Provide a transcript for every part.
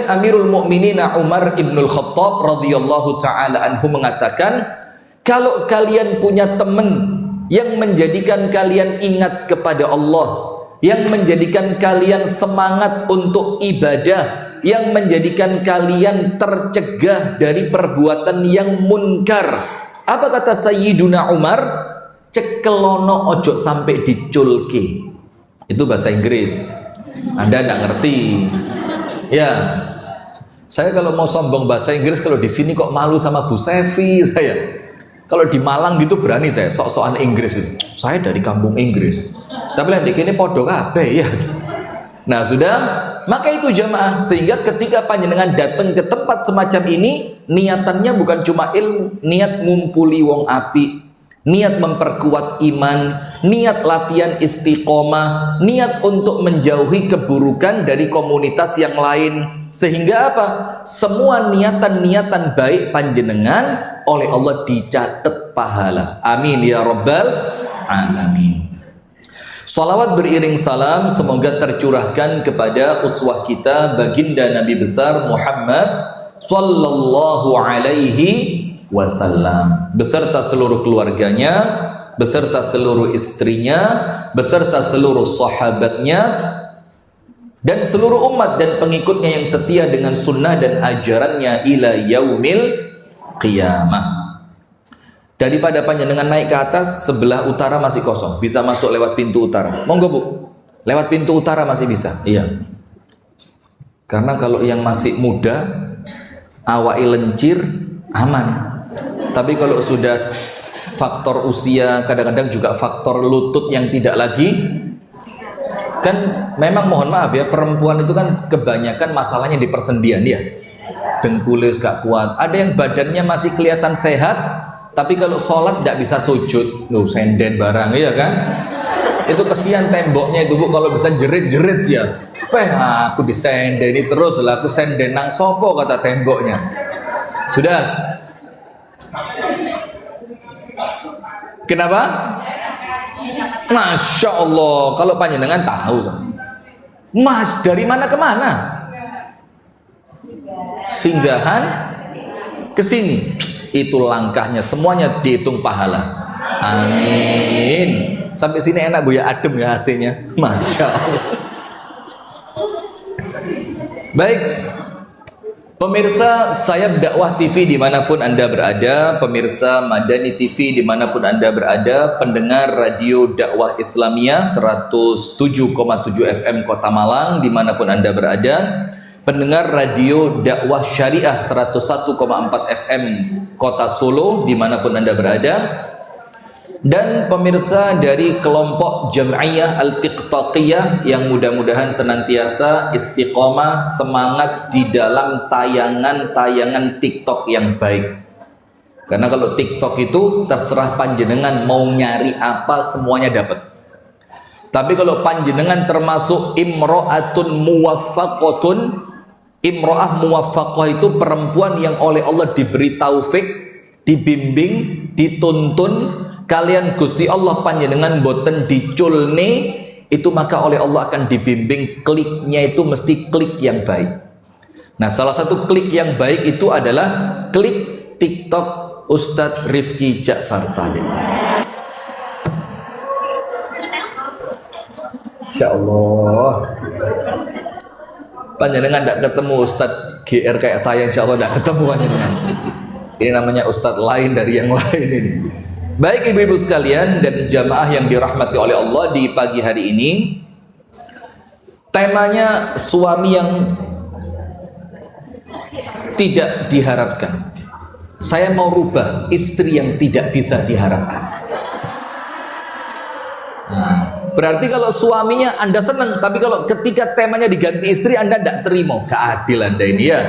Kemudian Amirul Mukminin Umar ibnul Khattab radhiyallahu taala anhu mengatakan, kalau kalian punya teman yang menjadikan kalian ingat kepada Allah, yang menjadikan kalian semangat untuk ibadah, yang menjadikan kalian tercegah dari perbuatan yang munkar, apa kata Sayyiduna Umar? Cekelono ojo sampai diculke. Itu bahasa Inggris, Anda tidak ngerti ya. Saya kalau mau sombong bahasa Inggris, kalau di sini kok malu sama Bu Sevi saya. Kalau di Malang gitu berani saya sok-sokan Inggris gitu. Saya dari kampung Inggris. Tapi yang dikini podo kabeh ya. Nah sudah, maka itu jamaah, sehingga ketika panjenengan datang ke tempat semacam ini, niatannya bukan cuma ilmu, niat ngumpuli wong api, niat memperkuat iman, niat latihan istiqomah, niat untuk menjauhi keburukan dari komunitas yang lain. Sehingga apa? Semua niatan-niatan baik panjenengan oleh Allah dicatat pahala. Amin ya rabbal alamin. Salawat beriring salam semoga tercurahkan kepada uswah kita baginda Nabi besar Muhammad sallallahu alaihi wasallam, beserta seluruh keluarganya, beserta seluruh istrinya, beserta seluruh sahabatnya, dan seluruh umat dan pengikutnya yang setia dengan sunnah dan ajarannya ila yaumil qiyamah. Daripada panjenengan naik ke atas, sebelah utara masih kosong, bisa masuk lewat pintu utara. Monggo Bu, lewat pintu utara masih bisa. Iya. Karena kalau yang masih muda, awai lencir, aman. Tapi kalau sudah faktor usia, kadang-kadang juga faktor lutut yang tidak lagi, kan memang mohon maaf ya, perempuan itu kan kebanyakan masalahnya di persendian ya. Dengkulnya gak kuat. Ada yang badannya masih kelihatan sehat, tapi kalau sholat tidak bisa sujud, loh senden barang ya kan. Itu kesian temboknya itu Bu, kalau bisa jerit-jerit ya. Aku disendeni terus lah, aku senden nang sopo kata temboknya. Sudah. Kenapa? Masya Allah, kalau panjenengan tahu, Mas dari mana ke mana? Singgahan ke sini. Itu langkahnya, semuanya dihitung pahala. Amin. Sampai sini enak Bu ya, adem ya AC-nya. Masya Allah. Baik. Pemirsa Sayap Dakwah TV dimanapun Anda berada, pemirsa Madani TV dimanapun Anda berada, pendengar radio dakwah Islamiyah 107,7 FM Kota Malang dimanapun Anda berada, pendengar radio dakwah Syariah 101,4 FM Kota Solo dimanapun Anda berada, dan pemirsa dari kelompok Jam'iyah Al-Tiqtaqiyah yang mudah-mudahan senantiasa istiqomah semangat di dalam tayangan-tayangan TikTok yang baik. Karena kalau TikTok itu terserah panjenengan mau nyari apa semuanya dapat. Tapi kalau panjenengan termasuk imro'atun muwaffaqatun, imro'ah muwaffaqah itu perempuan yang oleh Allah diberi taufik, dibimbing, dituntun, kalian Gusti Allah panjenengan boten diculne, itu maka oleh Allah akan dibimbing kliknya itu mesti klik yang baik. Nah salah satu klik yang baik itu adalah klik TikTok Ustadz Rifki Ja'far Talib. Insya Allah panjenengan tidak ketemu Ustadz GR kayak saya, insya Allah tidak ketemu panjenengan. Ini namanya Ustadz lain dari yang lain ini. Baik ibu-ibu sekalian dan jamaah yang dirahmati oleh Allah, di pagi hari ini temanya suami yang tidak diharapkan. Saya mau rubah istri yang tidak bisa diharapkan. Nah, berarti kalau suaminya Anda senang, tapi kalau ketika temanya diganti istri Anda tidak terima, keadil Anda ini ya.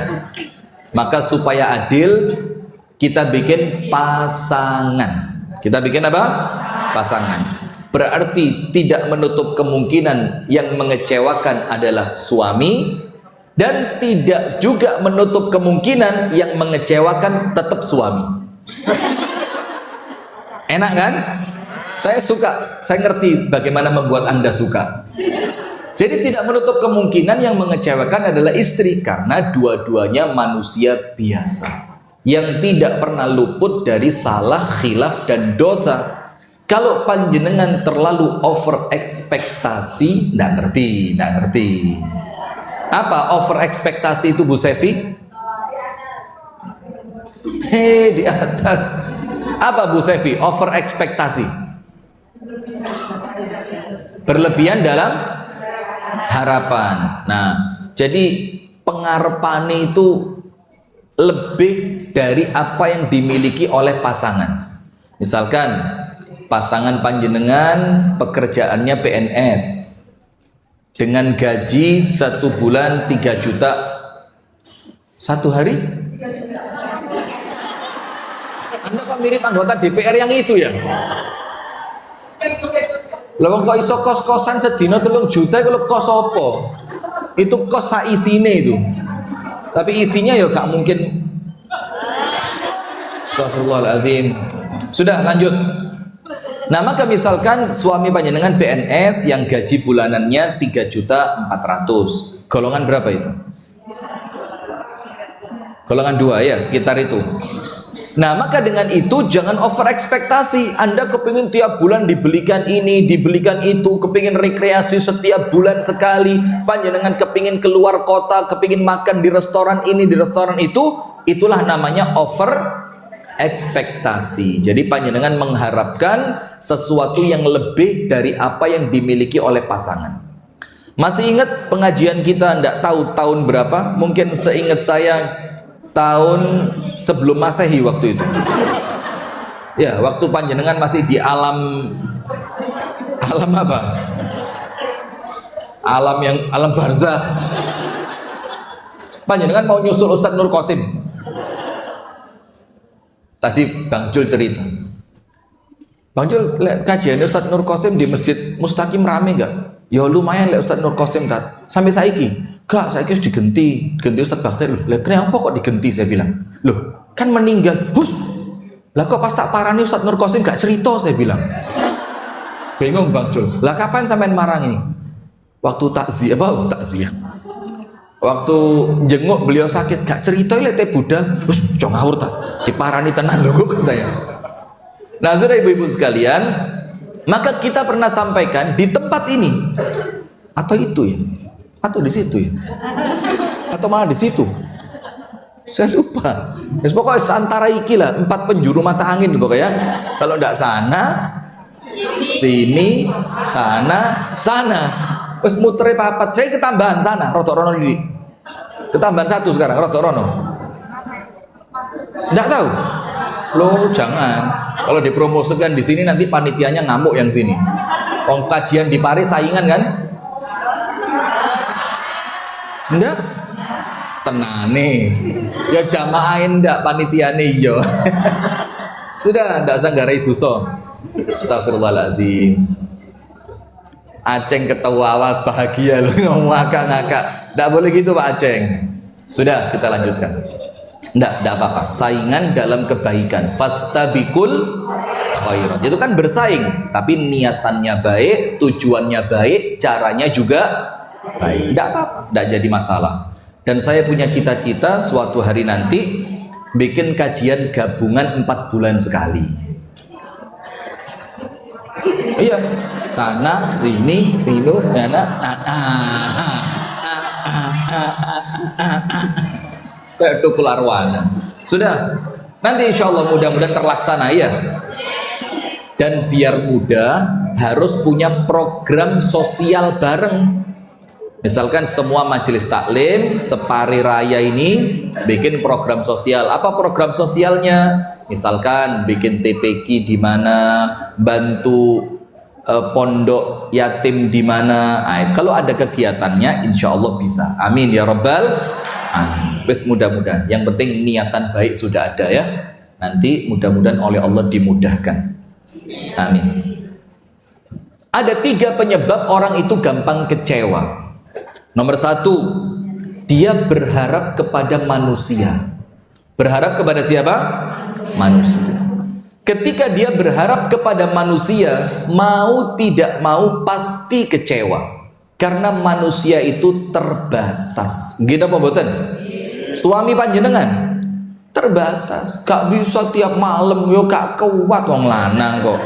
Maka supaya adil kita bikin pasangan. Kita bikin apa? Pasangan. Berarti tidak menutup kemungkinan yang mengecewakan adalah suami, dan tidak juga menutup kemungkinan yang mengecewakan tetap suami. Enak kan? Saya suka, saya ngerti bagaimana membuat Anda suka. Jadi tidak menutup kemungkinan yang mengecewakan adalah istri, karena dua-duanya manusia biasa yang tidak pernah luput dari salah, khilaf, dan dosa. Kalau panjenengan terlalu over ekspektasi, nggak ngerti. Apa over ekspektasi itu, Bu Sefi? Di atas. Apa Bu Sefi? Over ekspektasi. Berlebihan dalam harapan. Nah, jadi pengharapan itu lebih dari apa yang dimiliki oleh pasangan. Misalkan pasangan panjenengan pekerjaannya PNS dengan gaji 1 bulan 3 juta, 1 hari? Anda kok mirip anggota DPR yang itu ya? Lawang kok iso kos-kosan sedina 3 juta kalau kos apa? Itu kos saisine itu. Tapi isinya ya gak mungkin. Astagfirullahaladzim. Sudah, lanjut. Nah, maka misalkan suami panjenengan PNS yang gaji bulanannya 3.400.000. Golongan berapa itu? Golongan 2 ya, sekitar itu. Nah, maka dengan itu jangan over ekspektasi. Anda kepingin tiap bulan dibelikan ini, dibelikan itu, kepingin rekreasi setiap bulan sekali, panjenengan kepingin keluar kota, kepingin makan di restoran ini, di restoran itu, itulah namanya over ekspektasi. Jadi panjenengan mengharapkan sesuatu yang lebih dari apa yang dimiliki oleh pasangan. Masih ingat pengajian kita, enggak tahu tahun berapa? Mungkin seingat saya tahun sebelum Masehi waktu itu. Ya, waktu panjenengan masih di alam apa? Alam barzakh. Panjenengan mau nyusul Ustadz Nur Qasim. Tadi Bang Jul cerita. Bang Jul, kajian Ustadz Nur Qasim di Masjid Mustaqim rame enggak? Ya lumayan lek Ustadz Nur Qasim tat. Sampai saiki. Gak, saya harus digenti Ustadz Bakteri. Loh, kenapa kok digenti? Saya bilang, loh, kan meninggal. Hus, lah kok pas tak parani Ustadz Nur Qasim gak cerita? Saya bilang, bingung Bang Jul. Lah kapan sampean marang ini? Waktu takziah, waktu jenguk beliau sakit, gak cerita lete Buddha. Hus, jangan ngawur tak, diparani tenan loh katanya. Nah, sudah ibu-ibu sekalian, maka kita pernah sampaikan di tempat ini atau itu ya, atau di situ ya, atau malah di situ, saya lupa. Ya, pokoknya antara iki lah, 4 penjuru mata angin pokoknya. Kalau tidak sana, sini, sana, sana. Terus muter papat. Saya ketambahan sana, rotok rono ini. Ketambahan 1 sekarang, rotok rono. Tidak tahu. Loh, jangan. Kalau dipromosikan di sini nanti panitianya ngamuk yang sini. Kajian di Paris saingan kan? Enggak, tenane ya jamaahin ndak panitiane iya. Sudah, ndak usah garai dosa. Astagfirullahaladzim. Aceng ketawa bahagia loh, ngomong ngakak-ngakak. Ndak boleh gitu Pak Aceng. Sudah, kita lanjutkan. Ndak apa-apa. Saingan dalam kebaikan. Fastabikul khairat. Itu kan bersaing, tapi niatannya baik, tujuannya baik, caranya juga baik. Tidak apa-apa, tidak jadi masalah. Dan saya punya cita-cita suatu hari nanti bikin kajian gabungan 4 bulan sekali. Iya, sana, sini, sana, kayak tukul arwana. Sudah, nanti insya Allah mudah-mudahan terlaksana ya. Dan biar mudah harus punya program sosial bareng. Misalkan semua majelis taklim separi raya ini bikin program sosial. Apa program sosialnya? Misalkan bikin TPQ di mana, bantu pondok yatim di mana. Kalau ada kegiatannya, insya Allah bisa. Amin ya Rabbal alamin. Wes mudah-mudahan. Yang penting niatan baik sudah ada ya. Nanti mudah-mudahan oleh Allah dimudahkan. Amin. Ada 3 penyebab orang itu gampang kecewa. Nomor 1, dia berharap kepada manusia. Berharap kepada siapa? Manusia. Ketika dia berharap kepada manusia, mau tidak mau pasti kecewa. Karena manusia itu terbatas. Gitu apa mboten? Suami panjenengan terbatas, gak bisa tiap malam, yo gak kuat wong lanang kok.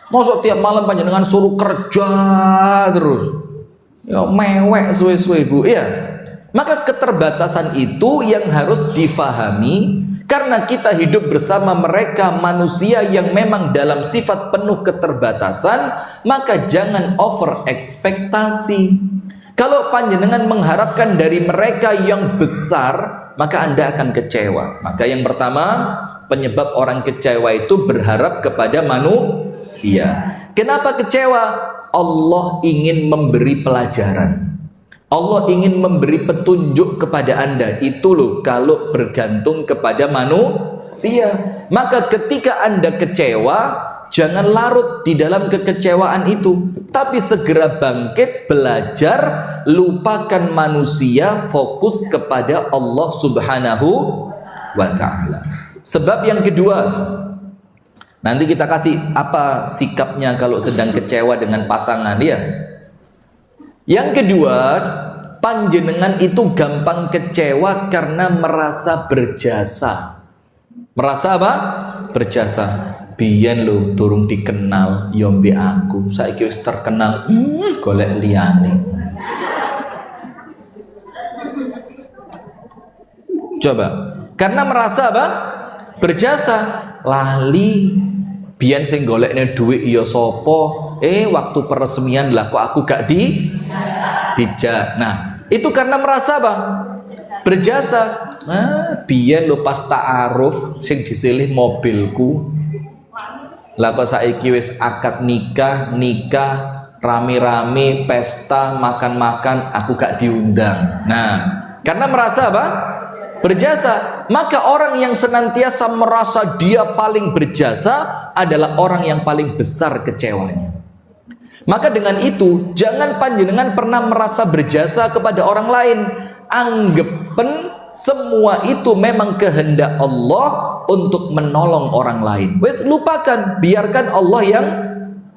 Mosok tiap malam panjenengan suruh kerja terus, yo mewek suwe-suwe Bu. Iya. Maka keterbatasan itu yang harus difahami, karena kita hidup bersama mereka manusia yang memang dalam sifat penuh keterbatasan, maka jangan over ekspektasi. Kalau panjenengan mengharapkan dari mereka yang besar, maka Anda akan kecewa. Maka yang pertama, penyebab orang kecewa itu berharap kepada manusia. Kenapa kecewa? Allah ingin memberi pelajaran. Allah ingin memberi petunjuk kepada Anda. Itu loh kalau bergantung kepada manusia. Maka ketika Anda kecewa, jangan larut di dalam kekecewaan itu, tapi segera bangkit, belajar, lupakan manusia, fokus kepada Allah Subhanahu wa ta'ala. Sebab yang kedua, nanti kita kasih apa sikapnya kalau sedang kecewa dengan pasangan ya. Yang kedua, panjenengan itu gampang kecewa karena merasa berjasa. Merasa apa? Berjasa. Biyen lo durung dikenal yombe aku, saiki wis terkenal, golek liyane. Coba, karena merasa apa? Berjasa, lali. Biyen sing golekne dhuwit ya sapa? Waktu peresmian lah kok aku gak dijak. Nah, itu karena merasa apa? Berjasa. Biyen lo pas ta'aruf sing disilih mobilku. Lah kok saiki wis akad nikah, rame-rame, pesta, makan-makan, aku gak diundang. Nah, karena merasa apa? Berjasa. Maka orang yang senantiasa merasa dia paling berjasa adalah orang yang paling besar kecewanya. Maka dengan itu, jangan panjenengan pernah merasa berjasa kepada orang lain. Anggepen semua itu memang kehendak Allah untuk menolong orang lain. Wes lupakan, biarkan Allah yang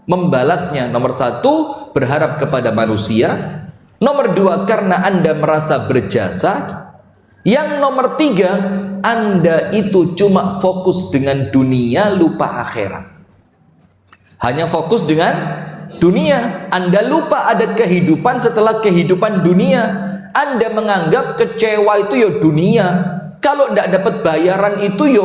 membalasnya. Nomor satu, berharap kepada manusia. Nomor dua, karena Anda merasa berjasa. Yang nomor tiga, Anda itu cuma fokus dengan dunia, lupa akhirat. Hanya fokus dengan dunia. Anda lupa ada kehidupan setelah kehidupan dunia. Anda menganggap kecewa itu ya dunia. Kalau tidak dapat bayaran itu ya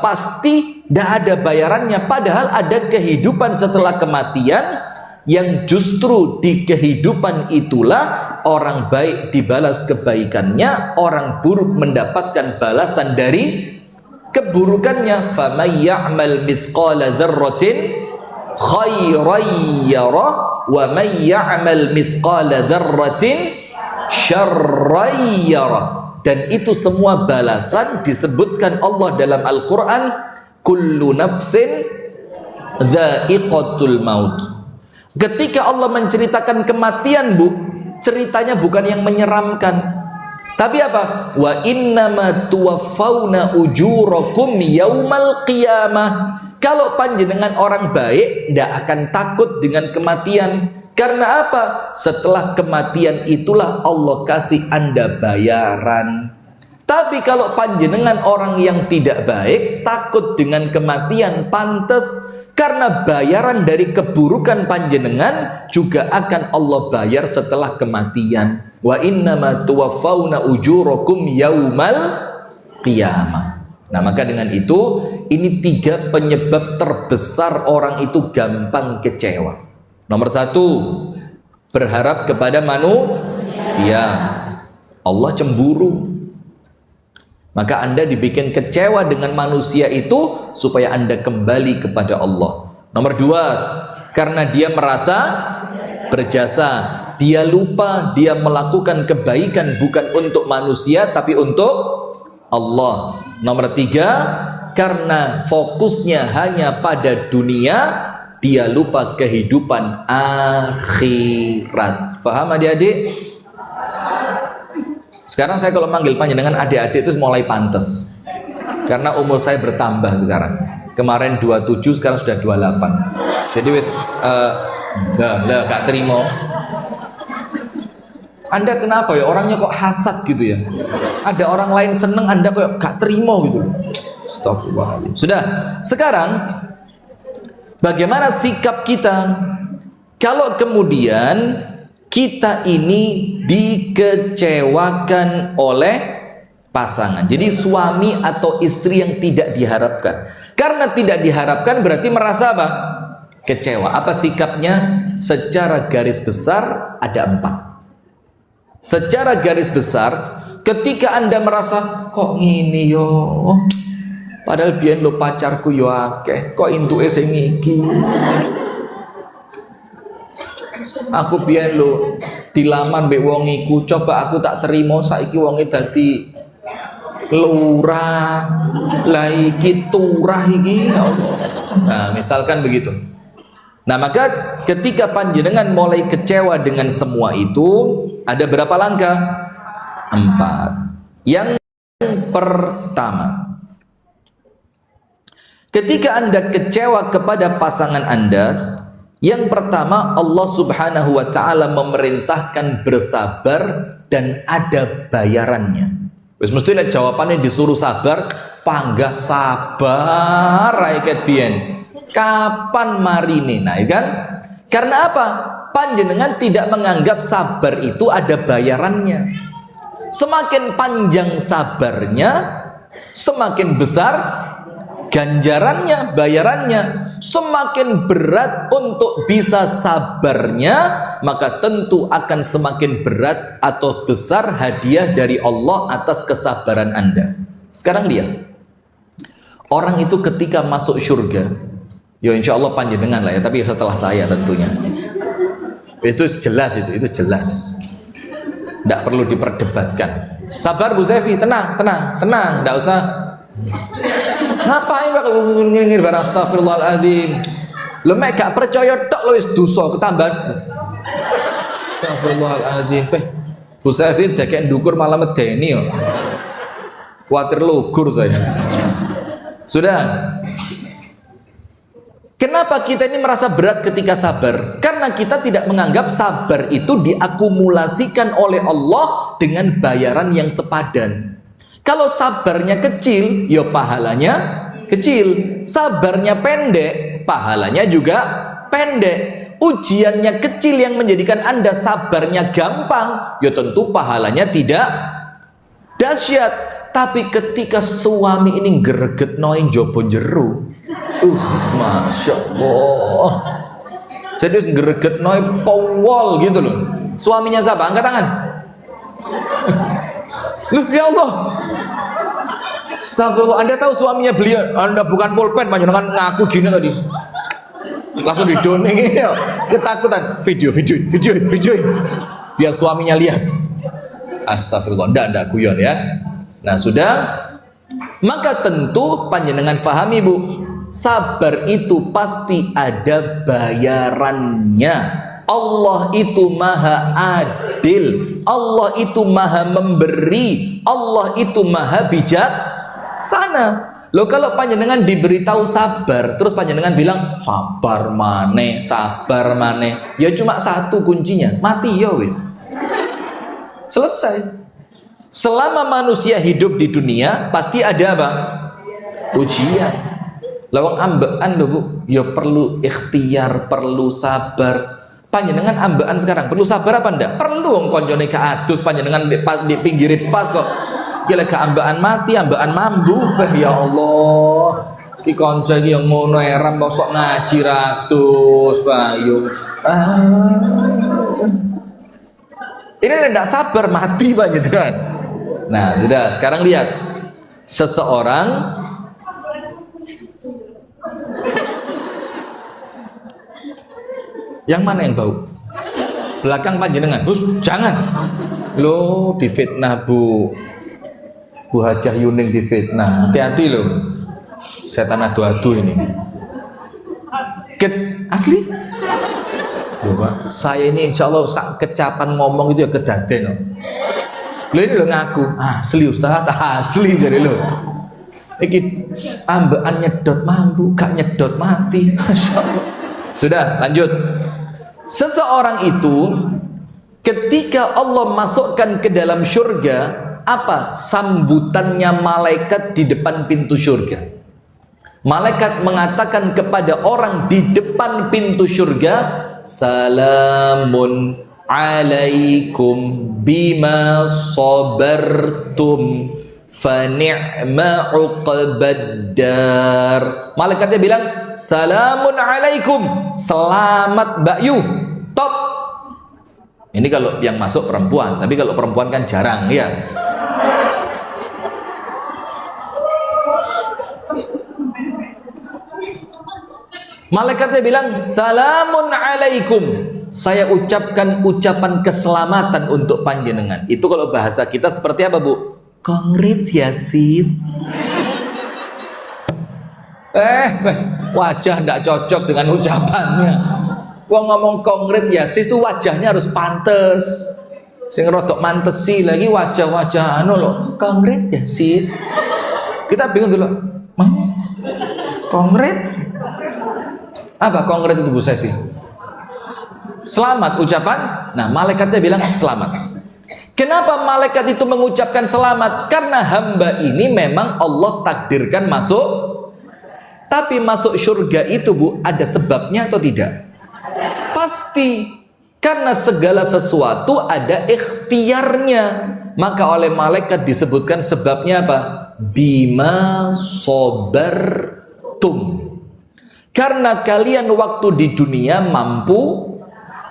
pasti tidak ada bayarannya. Padahal ada kehidupan setelah kematian, yang justru di kehidupan itulah orang baik dibalas kebaikannya, orang buruk mendapatkan balasan dari keburukannya. فَمَنْ يَعْمَلْ مِثْقَالَ ذَرَّةٍ خَيْرًا يَرَهُ وَمَنْ يَعْمَلْ مِثْقَالَ ذَرَّةٍ syarrayyara. Dan itu semua balasan disebutkan Allah dalam Al-Quran, kullu nafsin dha'iqatul maut. Ketika Allah menceritakan kematian, Bu, ceritanya bukan yang menyeramkan, tapi apa? Wa innama tuwaffawna ujurakum yaumal qiyamah. Kalau panjenengan orang baik, tidak akan takut dengan kematian. Karena apa? Setelah kematian itulah Allah kasih Anda bayaran. Tapi kalau panjenengan orang yang tidak baik, takut dengan kematian, pantas, karena bayaran dari keburukan panjenengan juga akan Allah bayar setelah kematian. Wa innama tuwaffawna ujurakum yaumal qiyamah. Nah, maka dengan itu, ini tiga penyebab terbesar orang itu gampang kecewa. Nomor satu, berharap kepada manusia. Allah cemburu. Maka Anda dibikin kecewa dengan manusia itu supaya Anda kembali kepada Allah. Nomor dua, karena dia merasa berjasa. Dia lupa dia melakukan kebaikan bukan untuk manusia tapi untuk Allah. Nomor tiga, karena fokusnya hanya pada dunia, dia lupa kehidupan akhirat. Faham adik-adik? Sekarang saya kalau manggil panjenengan adik-adik itu mulai pantas, karena umur saya bertambah sekarang. Kemarin 27, sekarang sudah 28. Jadi wis gak terima. Anda kenapa ya orangnya kok hasad gitu ya? Ada orang lain seneng, Anda kok gak terima gitu. Astagfirullahaladzim. Sudah, sekarang bagaimana sikap kita kalau kemudian kita ini dikecewakan oleh pasangan? Jadi suami atau istri yang tidak diharapkan. Karena tidak diharapkan berarti merasa apa? Kecewa. Apa sikapnya? Secara garis besar ada 4. Secara garis besar, ketika Anda merasa kok ngini yo, padahal biyen lo pacarku yo akeh, kok intuke sing iki. Aku biyen lo dilamar mbek wong iku, coba aku tak terima, saiki wonge dadi lurah. Lah iki turah iki, ya Allah. Nah, misalkan begitu. Nah, maka ketika panjenengan mulai kecewa dengan semua itu, ada berapa langkah? 4. Yang pertama, ketika Anda kecewa kepada pasangan Anda, yang pertama Allah Subhanahu wa taala memerintahkan bersabar dan ada bayarannya. Wis mesti lek jawabannya disuruh sabar, panggah sabar raiket biyen. Kapan marine? Nah, kan? Karena apa? Panjenengan tidak menganggap sabar itu ada bayarannya. Semakin panjang sabarnya, semakin besar ganjarannya, bayarannya. Semakin berat untuk bisa sabarnya, maka tentu akan semakin berat atau besar hadiah dari Allah atas kesabaran Anda. Sekarang lihat, orang itu ketika masuk surga, ya insya Allah panjenengan lah ya, tapi setelah saya tentunya. Itu jelas, itu jelas. Tidak perlu diperdebatkan. Sabar Bu Zefi, tenang, tidak usah. Ngapain Pak ngingir barang astagfirullahaladzim. Lo mek gak percaya tok lo wis dosa ketambahan. Astagfirullahaladzim. Bu Zefi dekek ndukur malah medeni yo. Kuatir lugur saya. Sudah. Kenapa kita ini merasa berat ketika sabar? Karena kita tidak menganggap sabar itu diakumulasikan oleh Allah dengan bayaran yang sepadan. Kalau sabarnya kecil, ya pahalanya kecil. Sabarnya pendek, pahalanya juga pendek. Ujiannya kecil yang menjadikan Anda sabarnya gampang, ya tentu pahalanya tidak dahsyat. Tapi ketika suami ini greget noing jopo jeru, Masya Allah. Jadi greget noing powol gitu loh. Suaminya siapa? Angkat tangan. Loh, ya Allah. Astagfirullah. Anda tahu suaminya beliau, Anda bukan pulpen, panjenengan ngaku gini tadi. Langsung didoneng ya. Ketakutan. Video. Biar suaminya lihat. Astagfirullah. Enggak guyon ya. Nah, sudah. Maka tentu panjenengan fahami Bu, sabar itu pasti ada bayarannya. Allah itu maha adil, Allah itu maha memberi, Allah itu maha bijaksana. Loh, kalau panjenengan diberitahu sabar, terus panjenengan bilang sabar maneh, ya cuma satu kuncinya, mati ya wis. Selesai. Selama manusia hidup di dunia pasti ada apa? Ujian. Lawang ambekan lho Bu, ya perlu ikhtiar, perlu sabar. Panjenengan ambekan sekarang perlu sabar apa ndak? Perlu wong koncone keadus panjenengan di pinggirin pas kok. Ki lek ambekan mati, ambekan mambu. Ya Allah. Ki kanca iki yang ngono eram kok ngaji ratus Bayu. Ini ndak sabar mati panjenengan. Nah, sudah, sekarang lihat. Seseorang yang mana yang bau? Belakang panjenengan. Gus, jangan. Lo difitnah Bu Hajah Yuning difitnah. Hati-hati lo. Setan adu-adu ini. Asli? Loh, Pak, saya ini insya Allah kecapan ngomong itu ya kedaden loh. Lo ini lo ngaku asli Ustaz, asli jadi lo. Iki ambekan nyedot mampu, gak nyedot mati. Sudah, lanjut. Seseorang itu Ketika Allah masukkan ke dalam surga, apa sambutannya malaikat di depan pintu surga? Malaikat mengatakan kepada orang di depan pintu surga, salamun alaikum bima sabartum fa ni'ma uqbaddar. Malaikatnya bilang, salamun alaikum, selamat Mbak Yu, top. Ini kalau yang masuk perempuan, tapi kalau perempuan kan jarang ya. Malaikatnya bilang, salamun alaikum, saya ucapkan ucapan keselamatan untuk panjenengan. Itu kalau bahasa kita seperti apa, Bu? Congrats ya sis. Wajah tidak cocok dengan ucapannya. Wong ngomong congrats ya sis itu wajahnya harus pantes. Sing rodok mantesi lagi wajah-wajah anu loh. Congrats ya sis. Kita bingung dulu. Congrats? Apa congrats itu Bu Sefi? Selamat ucapan. Nah, malaikatnya bilang selamat. Kenapa malaikat itu mengucapkan selamat? Karena hamba ini memang Allah takdirkan masuk. Tapi masuk surga itu, Bu, ada sebabnya atau tidak? Pasti. Karena segala sesuatu ada ikhtiarnya. Maka oleh malaikat disebutkan sebabnya apa? Bima sabartum. Karena kalian waktu di dunia mampu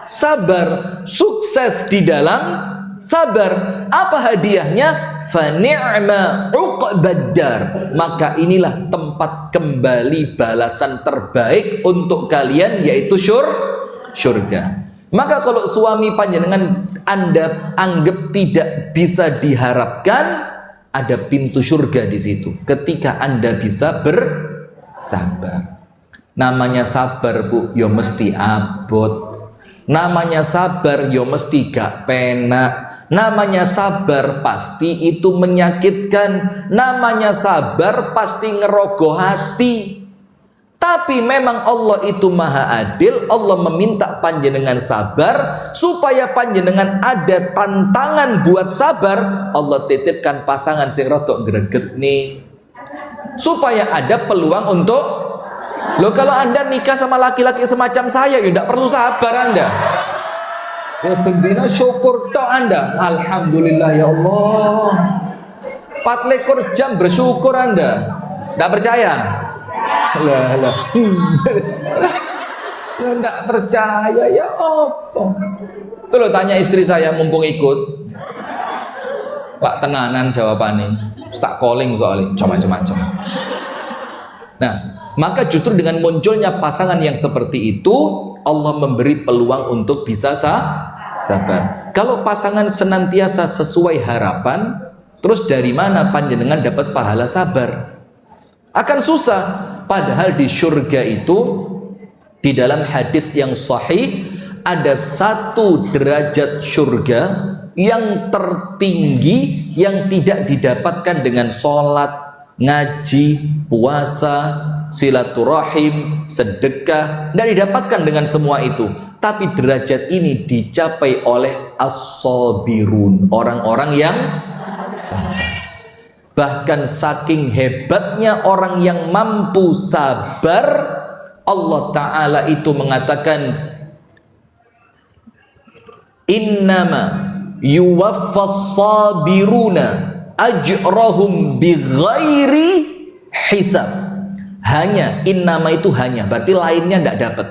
sabar, sukses di dalam sabar. Apa hadiahnya? Fa ni'ma uqbaddar. Maka inilah tempat kembali balasan terbaik untuk kalian, yaitu surga. Maka kalau suami panjenengan Anda anggap tidak bisa diharapkan, ada pintu surga di situ. Ketika Anda bisa bersabar. Namanya sabar, Bu, yo mesti abot. Namanya sabar yo mesti gak penak. Namanya sabar pasti itu menyakitkan. Namanya sabar pasti ngerogoh hati. Tapi memang Allah itu maha adil. Allah meminta panjenengan sabar supaya panjenengan ada tantangan buat sabar. Allah titipkan pasangan sing rodok greget nih, supaya ada peluang untuk. Loh, kalau Anda nikah sama laki-laki semacam saya, ya tidak perlu sabar Anda. Ya bendina syukur tok Anda. Alhamdulillah ya Allah. 24 jam bersyukur Anda. Tidak percaya? Lah. Tidak percaya ya apa? Tuh lo tanya istri saya mumpung ikut. Pak tenanan jawabannya. Tak calling soalnya, macam-macam. Nah, maka justru dengan munculnya pasangan yang seperti itu, Allah memberi peluang untuk bisa sabar. Kalau pasangan senantiasa sesuai harapan, terus dari mana panjenengan dapat pahala sabar? Akan susah. Padahal di surga itu, di dalam hadis yang sahih, ada satu derajat surga yang tertinggi yang tidak didapatkan dengan sholat, ngaji, puasa, silaturahim, sedekah, tidak didapatkan dengan semua itu. Tapi derajat ini dicapai oleh as-sabirun, orang-orang yang sabar. Bahkan saking hebatnya orang yang mampu sabar, Allah Ta'ala itu mengatakan, innama yuwaffas sabiruna ajrahum bighairi hisab. Hanya, innama itu hanya, berarti lainnya tidak dapat.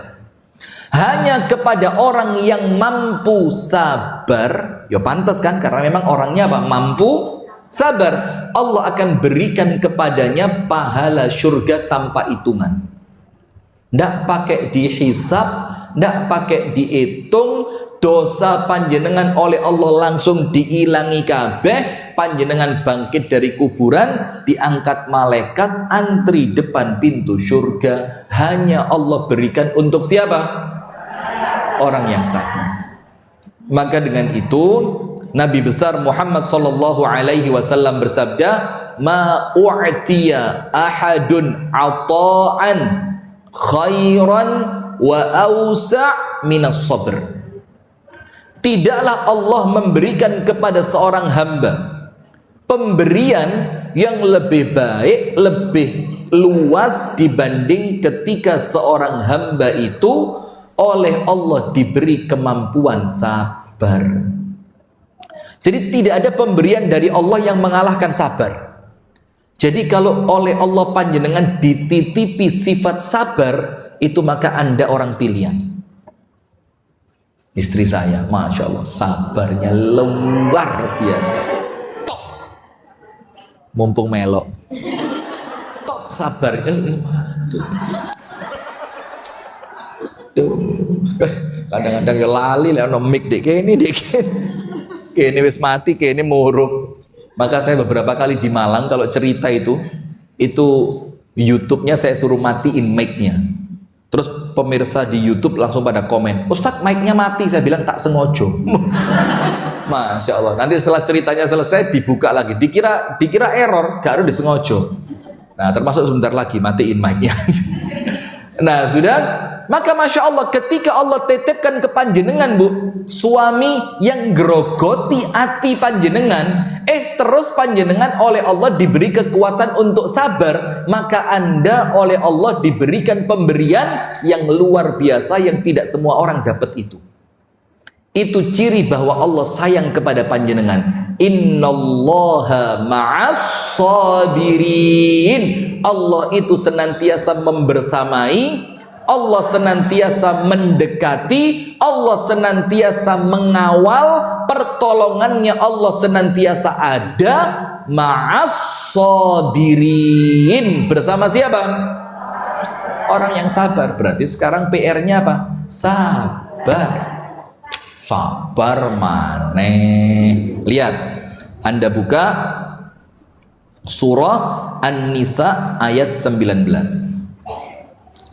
Hanya kepada orang yang mampu sabar, ya pantas kan, karena memang orangnya apa? Mampu sabar. Allah akan berikan kepadanya pahala surga tanpa hitungan. Tidak pakai dihisab, tidak pakai dihitung. Dosa panjenengan oleh Allah langsung diilangi kabeh. Panjenengan bangkit dari kuburan, diangkat malaikat, antri depan pintu surga. Hanya Allah berikan untuk siapa? Orang yang sabar. Maka dengan itu Nabi besar Muhammad sallallahu alaihi wasallam bersabda, "Ma u'tiya ahadun ata'an khairan wa awsa' minas sabr." tidaklah Allah memberikan kepada seorang hamba pemberian yang lebih baik, lebih luas dibanding ketika seorang hamba itu oleh Allah diberi kemampuan sabar. Jadi tidak ada pemberian dari Allah yang mengalahkan sabar. Jadi kalau oleh Allah panjenengan dititipi sifat sabar, itu maka Anda orang pilihan. Istri saya, Masya Allah, sabarnya luar biasa. Top. Mumpung melok. Top sabar. Kadang-kadang ya lali lah, no mic dek ini dek. Kini wis mati, kini muruk. Maka saya beberapa kali di Malang kalau cerita itu YouTube-nya saya suruh matiin mic-nya. Terus pemirsa di YouTube langsung pada komen, Ustadz mic-nya mati. Saya bilang tak sengojo. Masya Allah. Nanti setelah ceritanya selesai dibuka lagi. Dikira error, gak harus disengojo. Nah termasuk sebentar lagi matiin mic-nya. Nah sudah. Maka Masya Allah ketika Allah titipkan ke panjenengan bu, suami yang grogoti hati panjenengan, terus panjenengan oleh Allah diberi kekuatan untuk sabar, maka Anda oleh Allah diberikan pemberian yang luar biasa yang tidak semua orang dapat itu. Itu ciri bahwa Allah sayang kepada panjenengan. Innallaha ma'as sabirin. Allah itu senantiasa membersamai, Allah senantiasa mendekati, Allah senantiasa mengawal, pertolongannya Allah senantiasa ada. Ma'as sabirin, bersama siapa? Orang yang sabar. Berarti sekarang PR-nya apa? Sabar. Sabar maneh. Lihat, Anda buka surah An-Nisa ayat 19.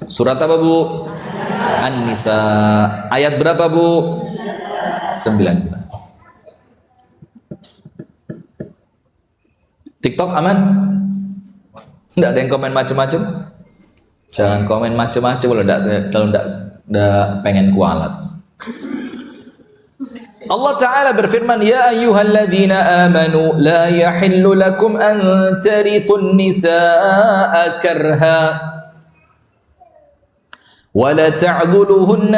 Surat apa bu? An-Nisa ayat berapa bu? 19. TikTok aman? Tidak ada yang komen macam-macam? Jangan komen macam-macam kalau tidak pengen kualat. Allah Ta'ala berfirman, Ya ayyuhalladzina amanu la yahillu lakum an tarithun nisa'a karha ولا تعضلوهن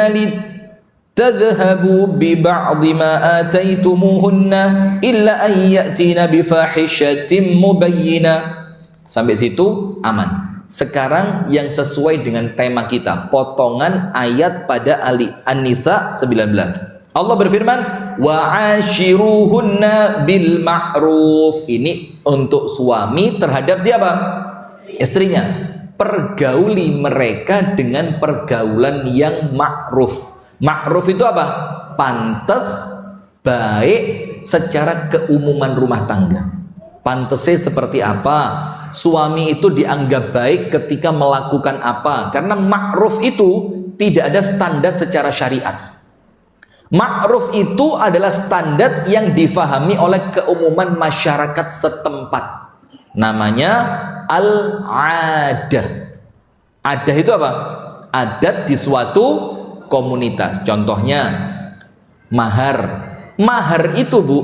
لتذهبوا ببعض ما آتيتموهن إلا أن يأتين بفاحشة مبينة. Sampai situ aman. Sekarang yang sesuai dengan tema kita, potongan ayat pada An-Nisa 19. Allah berfirman, wa'ashiruhunna bil ma'ruf. Ini untuk suami terhadap siapa? Istrinya. Pergauli mereka dengan pergaulan yang ma'ruf. Ma'ruf itu apa? Pantes, baik secara keumuman rumah tangga. Pantesnya seperti apa? Suami itu dianggap baik ketika melakukan apa? Karena ma'ruf itu tidak ada standar secara syariat. Ma'ruf itu adalah standar yang difahami oleh keumuman masyarakat setempat. Namanya al-adah. Adah itu apa? Adat di suatu komunitas. Contohnya mahar. Mahar itu bu,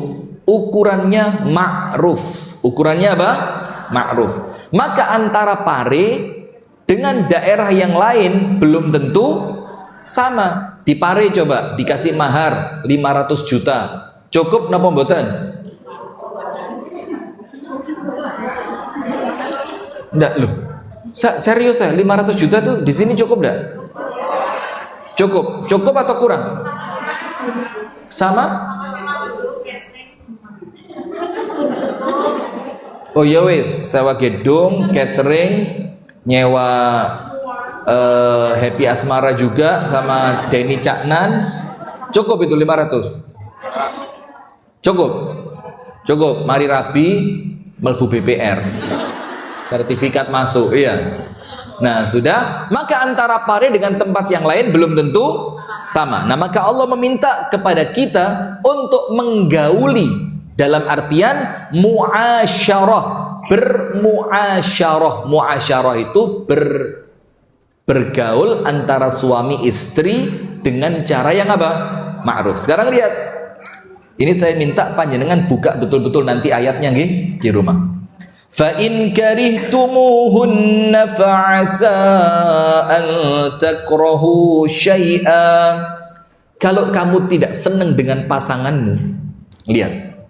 ukurannya ma'ruf. Ukurannya apa? Ma'ruf. Maka antara pare dengan daerah yang lain belum tentu sama. Di Pare coba dikasih mahar 500 juta. Cukup napa mboten? Enggak loh. Serius saya 500 juta tuh di sini cukup enggak? Cukup. Cukup atau kurang? Sama? Oh ya wes, sewa gedung, catering, nyewa Happy Asmara juga sama Denny Caknan. Cukup itu 500. Cukup. Cukup. Mari rabi melbu BPR. Sertifikat masuk, iya. Nah, sudah. Maka antara Pare dengan tempat yang lain belum tentu sama. Nah, maka Allah meminta kepada kita untuk menggauli dalam artian muasyarah, bermuasyarah. Muasyarah itu bergaul antara suami istri dengan cara yang apa? Ma'ruf. Sekarang lihat, Ini saya minta panjenengan buka betul-betul nanti ayatnya nggih di rumah. Fa in karihtumuhunna fa'asa an takrahu syai'a. Kalau kamu tidak senang dengan pasanganmu, lihat.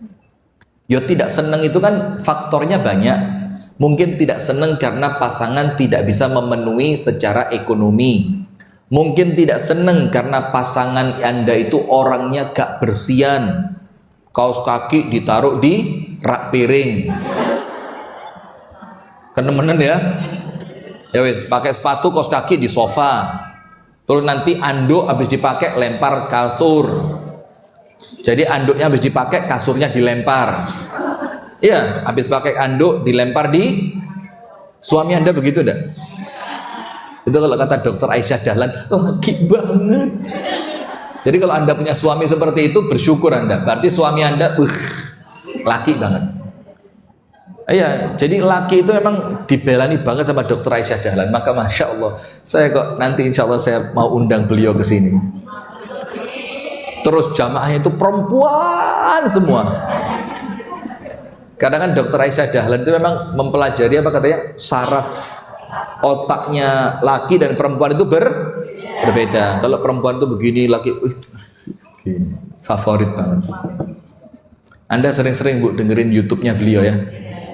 Ya tidak senang itu kan faktornya banyak. Mungkin tidak senang karena pasangan tidak bisa memenuhi secara ekonomi. Mungkin tidak senang karena pasangan Anda itu orangnya gak bersihan. Kaos kaki ditaruh di rak piring. Kenemenen ya. Ya wis, pakai sepatu kaos kaki di sofa. Terus nanti anduk habis dipakai lempar kasur. Jadi anduknya habis dipakai, kasurnya dilempar. Iya, habis pakai anduk dilempar di suami Anda begitu enggak? Itu kalau kata dokter Aisyah Dahlan, laki banget. Jadi kalau Anda punya suami seperti itu, bersyukur Anda. Berarti suami Anda laki banget. Iya, jadi laki itu memang dibelani banget sama dokter Aisyah Dahlan. Maka Masya Allah, saya kok nanti insya Allah saya mau undang beliau ke sini. Terus jamaahnya itu perempuan semua. Kadang kan dokter Aisyah Dahlan itu memang mempelajari apa katanya, saraf otaknya laki dan perempuan itu berbeda. Kalau perempuan itu begini, laki begini. Favorit banget. Anda sering-sering Bu dengerin YouTube-nya beliau ya.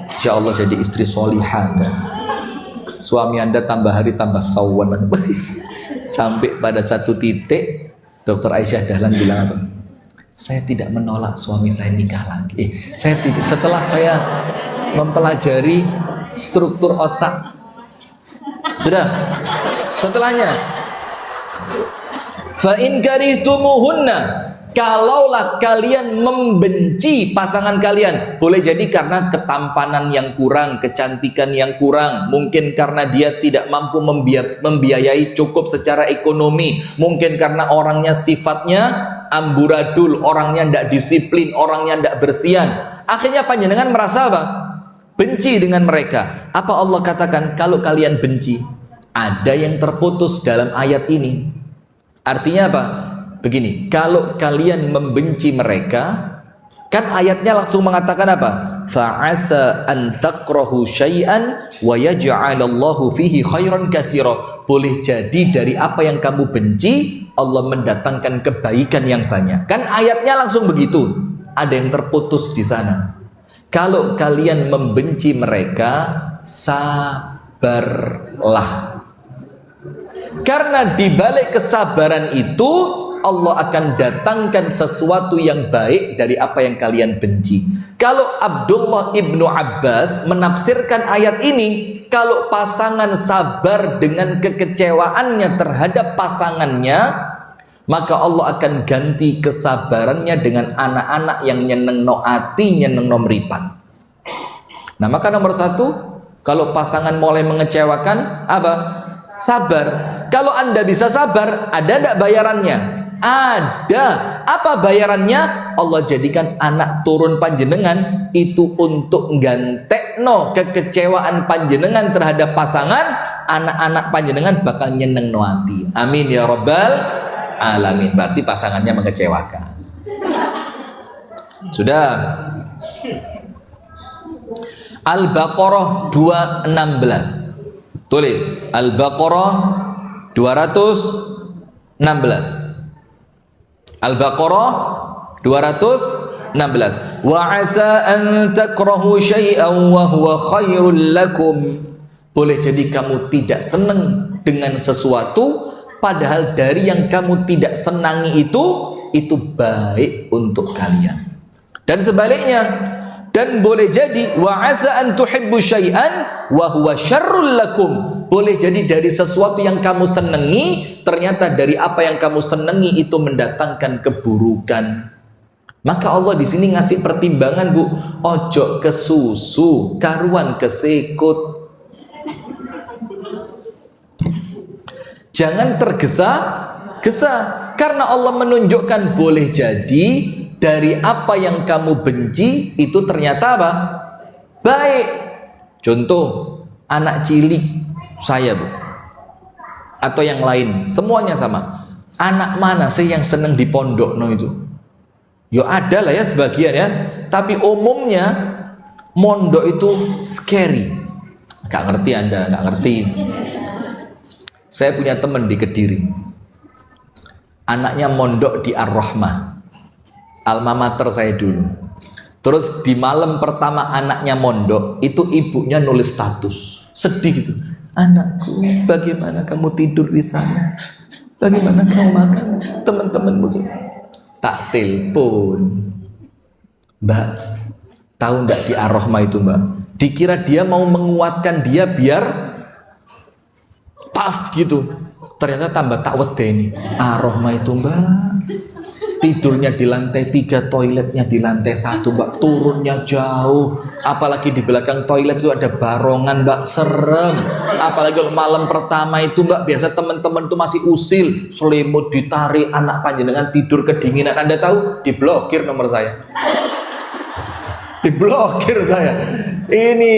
Insya Allah jadi istri solihah. Suami Anda tambah hari tambah sawan. Sampai pada satu titik dokter Aisyah Dahlan bilang apa? Saya tidak menolak suami saya nikah lagi. Saya tidak. Setelah saya mempelajari struktur otak, sudah. Setelahnya, fa in karihtumuhunna, kalaulah kalian membenci pasangan kalian, boleh jadi karena ketampanan yang kurang, kecantikan yang kurang, mungkin karena dia tidak mampu membiayai cukup secara ekonomi, mungkin karena orangnya sifatnya amburadul, orangnya tidak disiplin, orangnya tidak bersihan. Akhirnya panjenengan merasa apa? Benci dengan mereka. Apa Allah katakan? Kalau kalian benci, ada yang terputus dalam ayat ini. Artinya apa? Begini, kalau kalian membenci mereka, kan ayatnya langsung mengatakan apa? Fa'asa an takrahu syai'an wa yaj'alallahu fihi khairan katsira. Boleh jadi dari apa yang kamu benci, Allah mendatangkan kebaikan yang banyak. Kan ayatnya langsung begitu. Ada yang terputus di sana. Kalau kalian membenci mereka, sabarlah. Karena di balik kesabaran itu Allah akan datangkan sesuatu yang baik dari apa yang kalian benci. Kalau Abdullah ibnu Abbas menafsirkan ayat ini, kalau pasangan sabar dengan kekecewaannya terhadap pasangannya, maka Allah akan ganti kesabarannya dengan anak-anak yang nyenengno ati, nyenengno meripat. Nah, maka nomor satu, kalau pasangan mulai mengecewakan, apa? Sabar. Kalau Anda bisa sabar, ada tidak bayarannya? Ada. Apa bayarannya? Allah jadikan anak turun panjenengan itu untuk gantekno kekecewaan panjenengan terhadap pasangan. Anak-anak panjenengan bakal nyenengno hati. Amin ya rabbal alamin. Berarti pasangannya mengecewakan. Sudah. Al-Baqarah 216. Tulis Al-Baqarah 216. Al-Baqarah 216. Wa 'asa an takrahu syai'an wa huwa khairul lakum. Boleh jadi kamu tidak senang dengan sesuatu, padahal dari yang kamu tidak senangi itu baik untuk kalian. Dan sebaliknya, dan boleh jadi wa 'asa an tuhibbu syai'an wa huwa syarrul lakum. Boleh jadi dari sesuatu yang kamu senangi, ternyata dari apa yang kamu senangi itu mendatangkan keburukan. Maka Allah di sini ngasih pertimbangan, Bu. Ojo ke susu, karuan kesekut. Jangan tergesa-gesa, karena Allah menunjukkan boleh jadi dari apa yang kamu benci itu ternyata apa? Baik. Contoh, anak cilik saya, Bu, atau yang lain, semuanya sama. Anak mana sih yang senang di pondok no itu? Yo ada lah ya sebagian ya, tapi umumnya mondok itu scary. Gak ngerti Anda, gak ngerti. Saya punya teman di Kediri, anaknya mondok di Ar-Rahmah, alma mater saya dulu. Terus di malam pertama anaknya mondok, itu ibunya nulis status, sedih gitu. Anakku, bagaimana kamu tidur di sana? Bagaimana kamu makan? Teman-temanmu tak telepon. Mbak, tahu nggak di Ar-Rahmah itu Mbak? Dikira dia mau menguatkan dia biar tough gitu. Ternyata tambah tak wedeni. Ar-Rahmah itu Mbak, tidurnya di lantai 3, toiletnya di lantai 1 Mbak, turunnya jauh, apalagi di belakang toilet itu ada barongan Mbak, serem. Apalagi kalau malam pertama itu Mbak, biasa teman-teman tuh masih usil, selimut ditarik, anak panjenengan tidur kedinginan. Anda tahu, diblokir nomor saya. Diblokir saya. Ini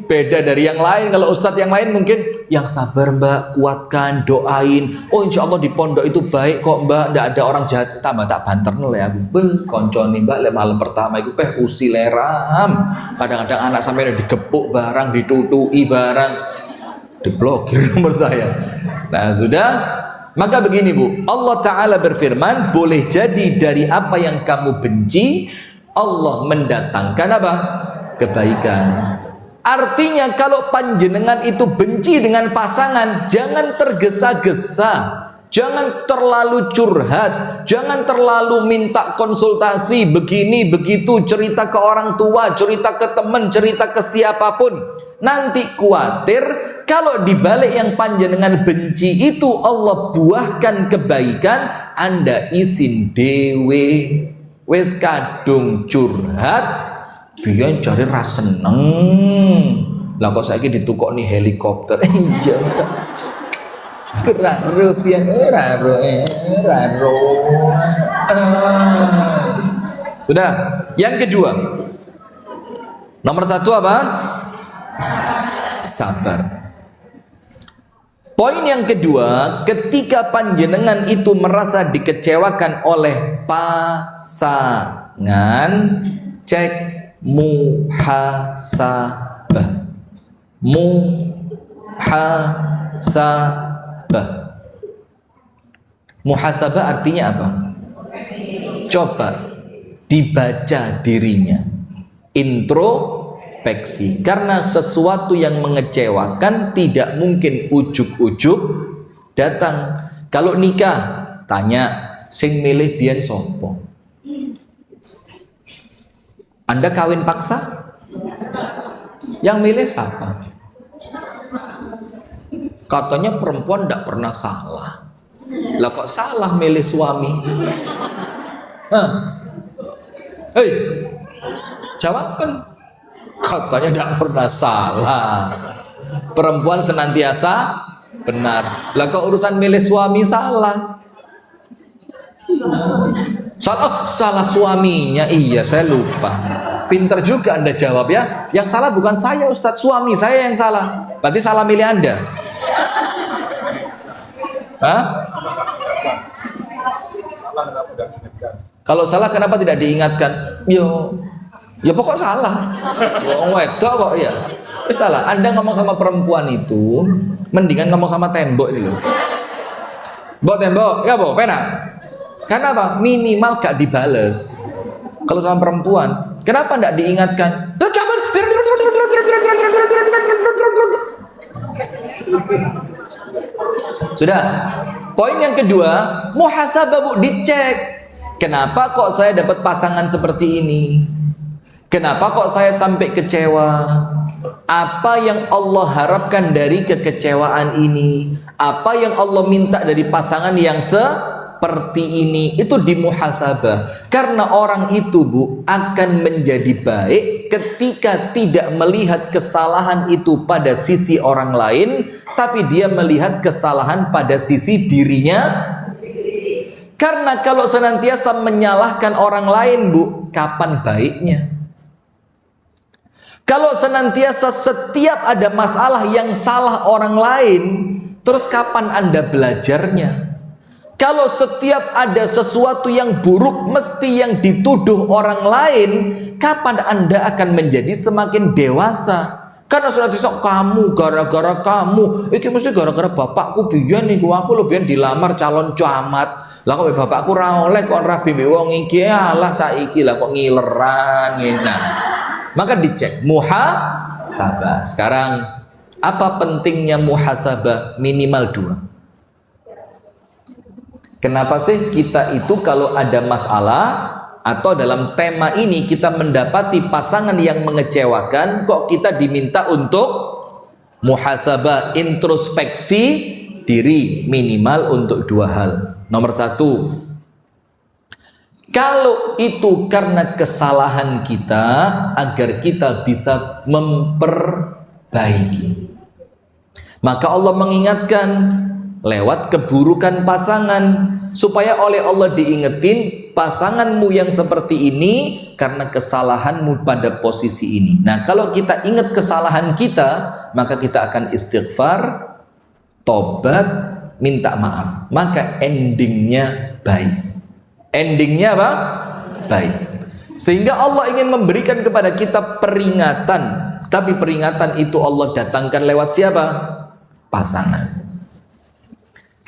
beda dari yang lain. Kalau ustadz yang lain mungkin yang sabar Mbak, kuatkan, doain. Oh insya Allah di pondok itu baik kok Mbak, tidak ada orang jahat. Tambah tak banter ya aku. Konconi Mbak, malam pertama itu usil leram. Kadang-kadang anak sampai digepuk barang, ditutui barang, diblokir nomor saya. Nah sudah. Maka begini Bu, Allah Ta'ala berfirman, boleh jadi dari apa yang kamu benci, Allah mendatangkan apa? Kebaikan. Artinya kalau panjenengan itu benci dengan pasangan, jangan tergesa-gesa, jangan terlalu curhat, jangan terlalu minta konsultasi begini begitu, cerita ke orang tua, cerita ke teman, cerita ke siapapun. Nanti khawatir kalau dibalik yang panjenengan benci itu Allah buahkan kebaikan, Anda isin dewe. Wes kadung curhat, biyen cari ras seneng. Lah kok saiki ditukok nih helikopter. Iya. Raro pian raro. Sudah. Yang kedua. Nomor 1 apa? Sabar. Poin yang kedua, ketika panjenengan itu merasa dikecewakan oleh pasangan, cek muhasabah. Muhasabah. Muhasabah artinya apa? Coba dibaca dirinya. Introspeksi. Karena sesuatu yang mengecewakan tidak mungkin ujuk-ujuk datang. Kalau nikah, tanya sing milih biyen sopo? Anda kawin paksa? Yang milih siapa? Katanya perempuan tidak pernah salah. Lah kok salah milih suami? Hei, jawaban. Katanya tidak pernah salah. Perempuan senantiasa benar. Lah kok urusan milih suami salah? Salah suaminya. Iya, saya lupa. Pinter juga Anda jawab ya. Yang salah bukan saya Ustadz, suami saya yang salah. Berarti salah milih Anda. Hah? Kalau salah kenapa tidak diingatkan? Ya pokok salah. Wong wedok kok ya. Wis salah. Anda ngomong sama perempuan itu mendingan ngomong sama tembok ini loh. Mbok tembok, ya Bo, pena. Karena apa? Minimal gak dibales. Kalau sama perempuan, kenapa enggak diingatkan? Sudah. Poin yang kedua, muhasabah Bu, dicek. Kenapa kok saya dapat pasangan seperti ini? Kenapa kok saya sampai kecewa? Apa yang Allah harapkan dari kekecewaan ini? Apa yang Allah minta dari pasangan yang seperti ini? Itu dimuhasabah. Karena orang itu Bu akan menjadi baik ketika tidak melihat kesalahan itu pada sisi orang lain, tapi dia melihat kesalahan pada sisi dirinya. Karena kalau senantiasa menyalahkan orang lain Bu, kapan baiknya? Kalau senantiasa setiap ada masalah yang salah orang lain, terus kapan Anda belajarnya? Kalau setiap ada sesuatu yang buruk mesti yang dituduh orang lain, kapan Anda akan menjadi semakin dewasa? Karena sudah disok kamu, gara-gara kamu, iki mesti gara-gara bapakku biyen niku, aku lho biyen dilamar calon camat. Lah kok bapakku ra oleh kok rabi mbek wong iki, alah saiki lah kok ngileran ngene. Maka dicek muhasabah. Sekarang apa pentingnya muhasabah? Minimal 2. Kenapa sih kita itu kalau ada masalah atau dalam tema ini kita mendapati pasangan yang mengecewakan, kok kita diminta untuk muhasabah, introspeksi diri minimal untuk 2 hal. Nomor 1, kalau itu karena kesalahan kita, agar kita bisa memperbaiki, maka Allah mengingatkan lewat keburukan pasangan, supaya oleh Allah diingetin pasanganmu yang seperti ini karena kesalahanmu pada posisi ini. Nah, kalau kita ingat kesalahan kita, maka kita akan istighfar, tobat, minta maaf, maka endingnya baik. Endingnya apa? Baik. Sehingga Allah ingin memberikan kepada kita peringatan, tapi peringatan itu Allah datangkan lewat siapa? Pasangan.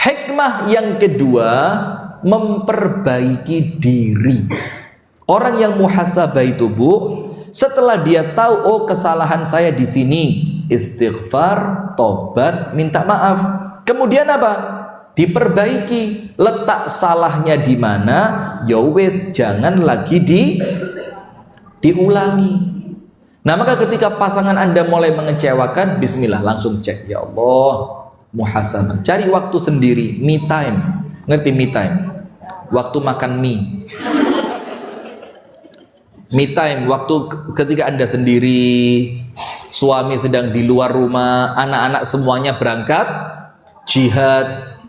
Hikmah yang kedua, memperbaiki diri. Orang yang muhasabah itu, Bu, setelah dia tahu, oh kesalahan saya di sini, istighfar, tobat, minta maaf. Kemudian apa? Diperbaiki. Letak salahnya di mana? Ya wes, jangan lagi diulangi. Nah, maka ketika pasangan Anda mulai mengecewakan, bismillah, langsung cek, ya Allah, muhasabah. Cari waktu sendiri, me time. Ngerti me time? Waktu makan mie. Me time, waktu ketika Anda sendiri, suami sedang di luar rumah, anak-anak semuanya berangkat jihad.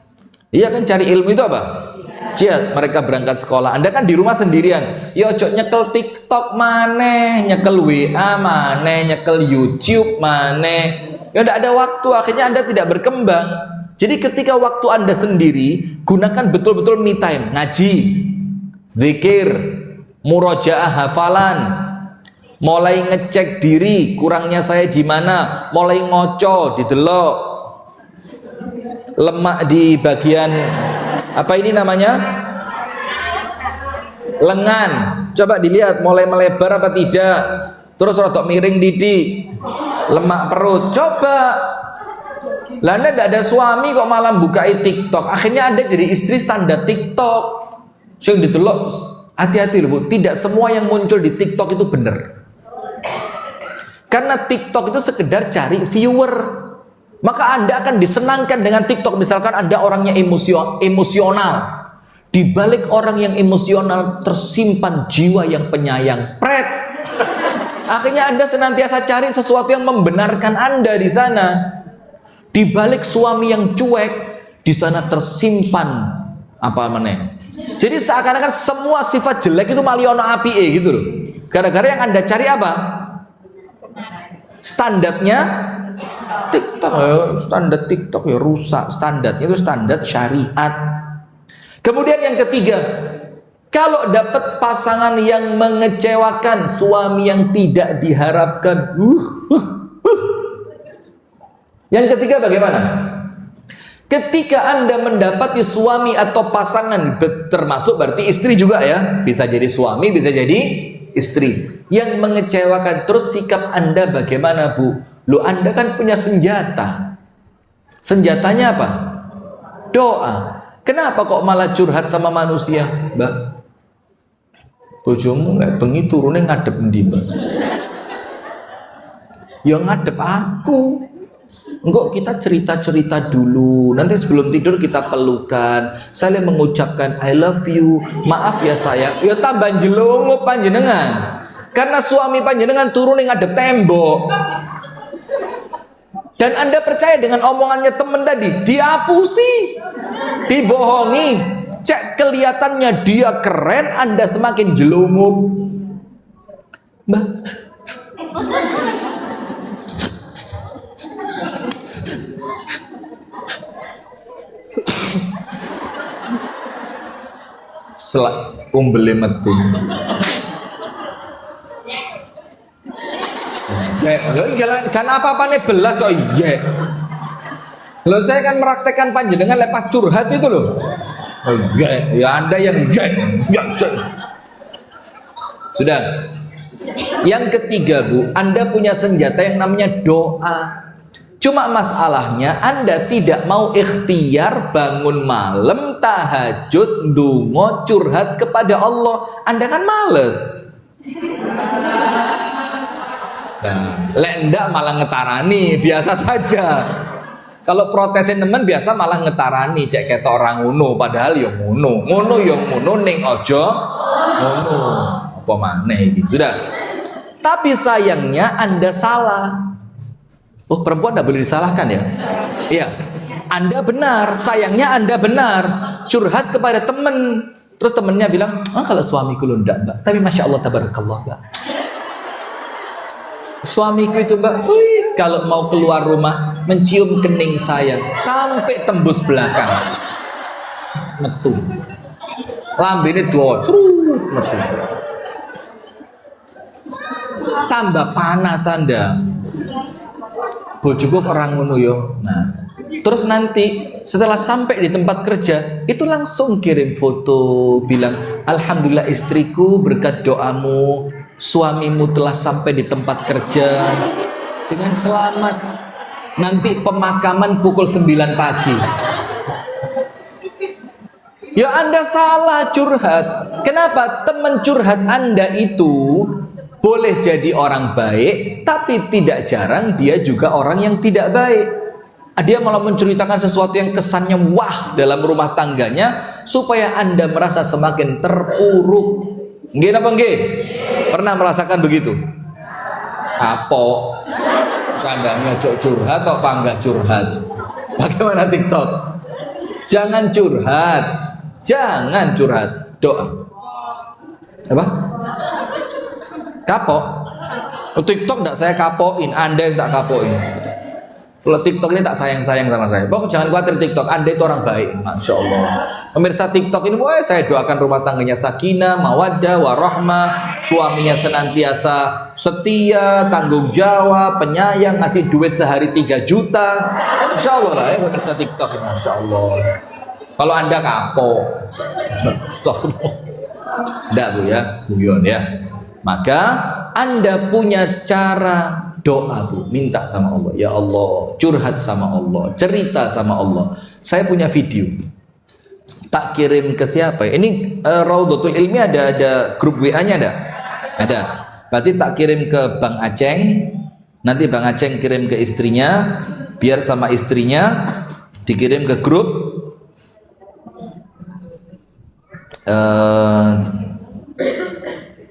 Iya kan, cari ilmu itu apa? Jihad. Mereka berangkat sekolah, Anda kan di rumah sendirian. Ya ojo nyekel TikTok maneh, nyekel WA maneh, nyekel YouTube maneh. Ya tidak ada waktu, akhirnya Anda tidak berkembang. Jadi ketika waktu Anda sendiri, gunakan betul-betul me time. Ngaji, zikir, murojaah hafalan, mulai ngecek diri, kurangnya saya di mana, mulai ngoco, didelok, lemak di bagian apa ini namanya? Lengan. Coba dilihat mulai melebar apa tidak. Terus rotok miring didik, lemak perut. Coba. Lah Anda tidak ada suami kok malah buka TikTok. Akhirnya Anda jadi istri standar TikTok. Sing ditelok, hati-hati loh, Bu. Tidak semua yang muncul di TikTok itu benar. Karena TikTok itu sekedar cari viewer. Maka Anda akan disenangkan dengan TikTok. Misalkan Anda orangnya emosional. Di balik orang yang emosional tersimpan jiwa yang penyayang. Pret. Akhirnya Anda senantiasa cari sesuatu yang membenarkan Anda di sana. Di balik suami yang cuek, di sana tersimpan apa namanya? Jadi seakan-akan semua sifat jelek itu maliono api gitu loh. Gara-gara yang Anda cari apa? Standarnya TikTok. Standar TikTok ya rusak. Standarnya itu standar syariat. Kemudian yang ketiga, kalau dapat pasangan yang mengecewakan, suami yang tidak diharapkan, yang ketiga bagaimana? Ketika Anda mendapati suami atau pasangan, termasuk berarti istri juga ya, bisa jadi suami, bisa jadi istri, yang mengecewakan, terus sikap Anda bagaimana, Bu? Loh, Anda kan punya senjata. Senjatanya apa? Doa. Kenapa kok malah curhat sama manusia? Mbak, bojomu nggak bengi turunnya ngadep endi, Mbak? Ya ngadep aku. Enggak, kita cerita-cerita dulu. Nanti sebelum tidur kita pelukan. Saya mengucapkan I love you. Maaf ya sayang. Ya tambah jelungup panjenengan. Karena suami panjenengan turun ngadep tembok. Dan Anda percaya dengan omongannya teman tadi, diapusi, dibohongi. Cek kelihatannya dia keren, Anda semakin jelungup. Mbak, umbele metu. Kan apa-apa nih belas kok iya. Loh saya kan meraktekkan panjenengan lepas curhat itu loh. Oh iya, ya Anda yang iya. Sudah. Yang ketiga Bu, Anda punya senjata yang namanya doa. Cuma masalahnya Anda tidak mau ikhtiar bangun malam, tahajud, ndonga, curhat kepada Allah. Anda kan males. Nah, lek ndak malah ngetarani, biasa saja. Kalau protesin temen biasa malah ngetarani, cek ketok orang ngono, padahal yang ngono ning ojo ngono. Apa maneh iki? Sudah. Tapi sayangnya Anda salah. Oh, perempuan tidak boleh disalahkan ya? Iya. Anda benar, sayangnya Anda benar. Curhat kepada temen, terus temennya bilang, kalau suamiku lo enggak, Mbak. Tapi Masya Allah, tabarakallah, Mbak. Suamiku itu, Mbak, kalau mau keluar rumah mencium kening saya sampai tembus belakang. Metu. Lambene dua, metu. Tambah panas Anda. Bojoku orang ngono yo. Nah, terus nanti setelah sampai di tempat kerja itu langsung kirim foto bilang, alhamdulillah istriku berkat doamu suamimu telah sampai di tempat kerja dengan selamat. Nanti pemakaman pukul 9 pagi. Ya Anda salah curhat. Kenapa? Teman curhat Anda itu boleh jadi orang baik, tapi tidak jarang dia juga orang yang tidak baik. Dia malah menceritakan sesuatu yang kesannya wah dalam rumah tangganya supaya Anda merasa semakin terpuruk. Nggih napa nggih? Pernah merasakan begitu? Kapok. Kandangnya cok curhat atau panggah curhat? Bagaimana TikTok? Jangan curhat. Jangan curhat. Doa. Apa? Kapok. TikTok tidak saya kapoin, Anda yang tak kapoin. Kalau TikTok ini tak sayang-sayang sama saya. Pokoknya jangan khawatir TikTok, Anda itu orang baik, Masya Allah. Pemirsa TikTok ini, wah saya doakan rumah tangganya sakinah, mawaddah, warahmah, suaminya senantiasa setia, tanggung jawab, penyayang, ngasih duit sehari 3 juta. Masya Allah lah ya pemirsa TikTok ini, Masya Allah. Kalau Anda kapok, astagfirullah. Enggak Bu ya, guyon ya. Maka Anda punya cara doa Bu, minta sama Allah, ya Allah, curhat sama Allah, cerita sama Allah. Saya punya video, tak kirim ke siapa? Ini Raudhatul Ilmi ada grup WA-nya ada. Berarti tak kirim ke Bang Aceng, nanti Bang Aceng kirim ke istrinya, biar sama istrinya dikirim ke grup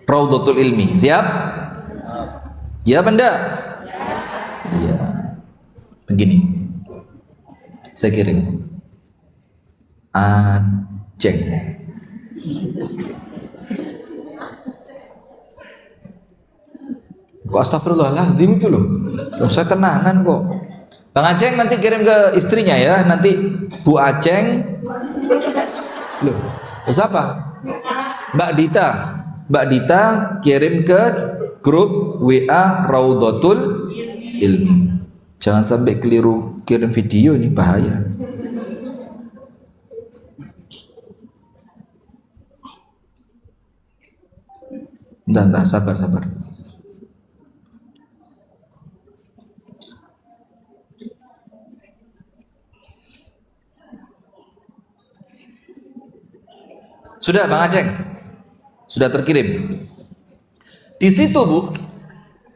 Raudhatul Ilmi. Siap? Ya benda? Ya. Begini. Saya kirim. Aceng. Kok astagfirullahaladzim itu loh. Saya tenanan kok. Bang Aceng nanti kirim ke istrinya ya. Nanti Bu Aceng. Loh, siapa? Mbak Dita. Mbak Dita kirim ke grup WA Raudhatul Ilmi. Jangan sampai keliru kirim video, ini bahaya. Entah, sabar. Sudah Bang Aceng? Sudah terkirim. Di situ Bu,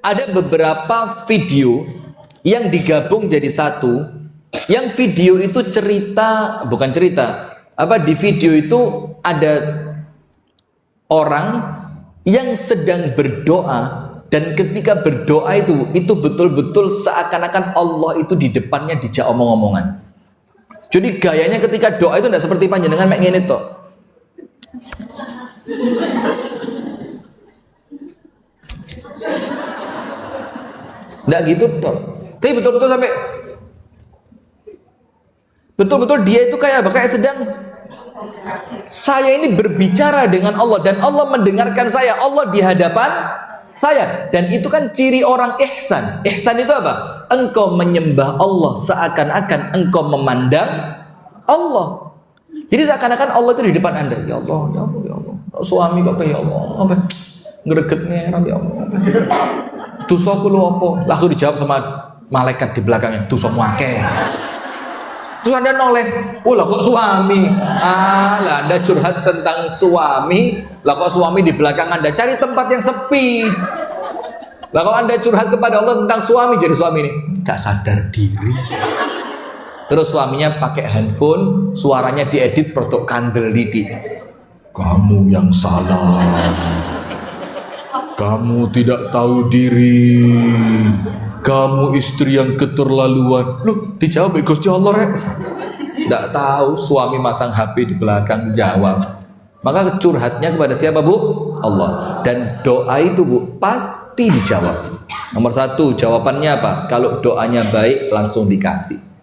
ada beberapa video yang digabung jadi satu. Yang video itu bukan cerita. Di video itu ada orang yang sedang berdoa, dan ketika berdoa itu betul-betul seakan-akan Allah itu di depannya dijak omong-omongan. Jadi gayanya ketika doa itu tidak seperti panjenengan mek ngene tok. Nggak gitu toh. Tapi betul-betul sampai betul-betul dia itu kayak sedang Saya ini berbicara dengan Allah dan Allah mendengarkan saya. Allah di hadapan saya. Dan itu kan ciri orang ihsan. Ihsan itu apa? Engkau menyembah Allah seakan-akan engkau memandang Allah. Jadi seakan-akan Allah itu di depan Anda. Ya Allah, ya Allah, ya Allah. Suami kok kayak ya Allah. Apa? Ngeregetnya ya Allah. Dosaku lu apa? Langsung dijawab sama malaikat di belakangnya. Dosamu akeh. Terus Anda noleh, oh lah kok suami? Lah Anda curhat tentang suami, lah kok suami di belakang Anda? Cari tempat yang sepi. Lah kalau Anda curhat kepada Allah tentang suami, jadi suami ini gak sadar diri. Terus suaminya pakai handphone, suaranya diedit produk kandel didik. Kamu yang salah. Kamu tidak tahu diri. Kamu istri yang keterlaluan. Loh, dijawab Gusti Allah rek. Tidak tahu, suami masang HP di belakang jawab. Maka curhatnya kepada siapa Bu? Allah. Dan doa itu Bu pasti dijawab. Nomor satu, jawabannya apa? Kalau doanya baik langsung dikasih.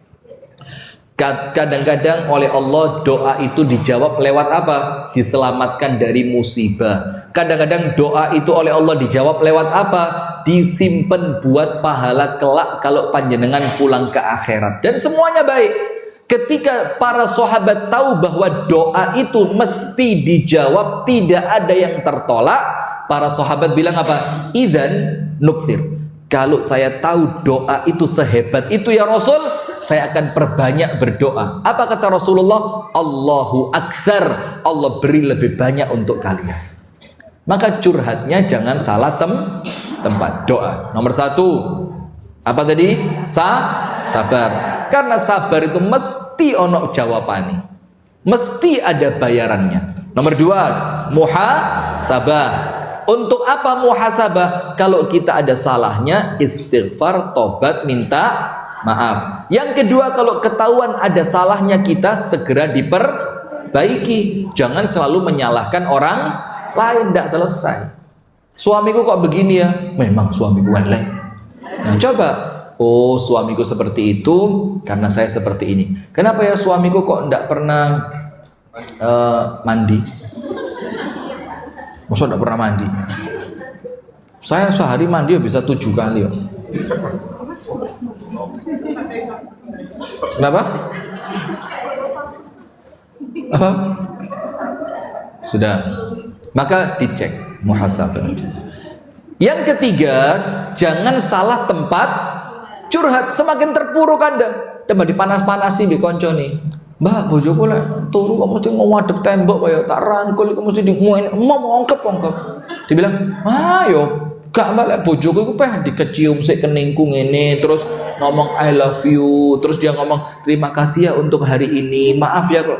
Kadang-kadang oleh Allah doa itu dijawab lewat apa? Diselamatkan dari musibah. Kadang-kadang doa itu oleh Allah dijawab lewat apa? Disimpan buat pahala kelak kalau panjenengan pulang ke akhirat. Dan semuanya baik. Ketika para sahabat tahu bahwa doa itu mesti dijawab, tidak ada yang tertolak, para sahabat bilang apa? Idzan nukthir. Kalau saya tahu doa itu sehebat itu ya Rasul, saya akan perbanyak berdoa. Apa kata Rasulullah? Allahu Akbar. Allah beri lebih banyak untuk kalian. Maka curhatnya jangan salah tempat doa. Nomor satu, apa tadi? Sabar. Karena sabar itu mesti ono jawabannya. Mesti ada bayarannya. Nomor dua, muhasabah. Untuk apa muhasabah? Kalau kita ada salahnya, istighfar, tobat, minta maaf. Yang kedua, kalau ketahuan ada salahnya, kita segera diperbaiki. Jangan selalu menyalahkan orang lain, tidak selesai. Suamiku kok begini ya? Memang suamiku elek. Nah coba, oh suamiku seperti itu karena saya seperti ini. Kenapa ya suamiku kok tidak pernah mandi? Masa tidak pernah mandi? Saya sehari mandi bisa 7 kali. Kenapa? Apa? Sudah. Maka dicek muhasabah. Yang ketiga, jangan salah tempat curhat. Semakin terpuruk Anda. Coba dipanas-panasi di konco nih. Mbak, bojoku lek turu kok mesti ngadep tembok kaya tak rangkul kok mesti mau ongkep. Dibilang, "Ayo, gak mbak lek bojoku iku peh dikecium sik keningku ngene, terus ngomong I love you, terus dia ngomong terima kasih ya untuk hari ini. Maaf ya kok."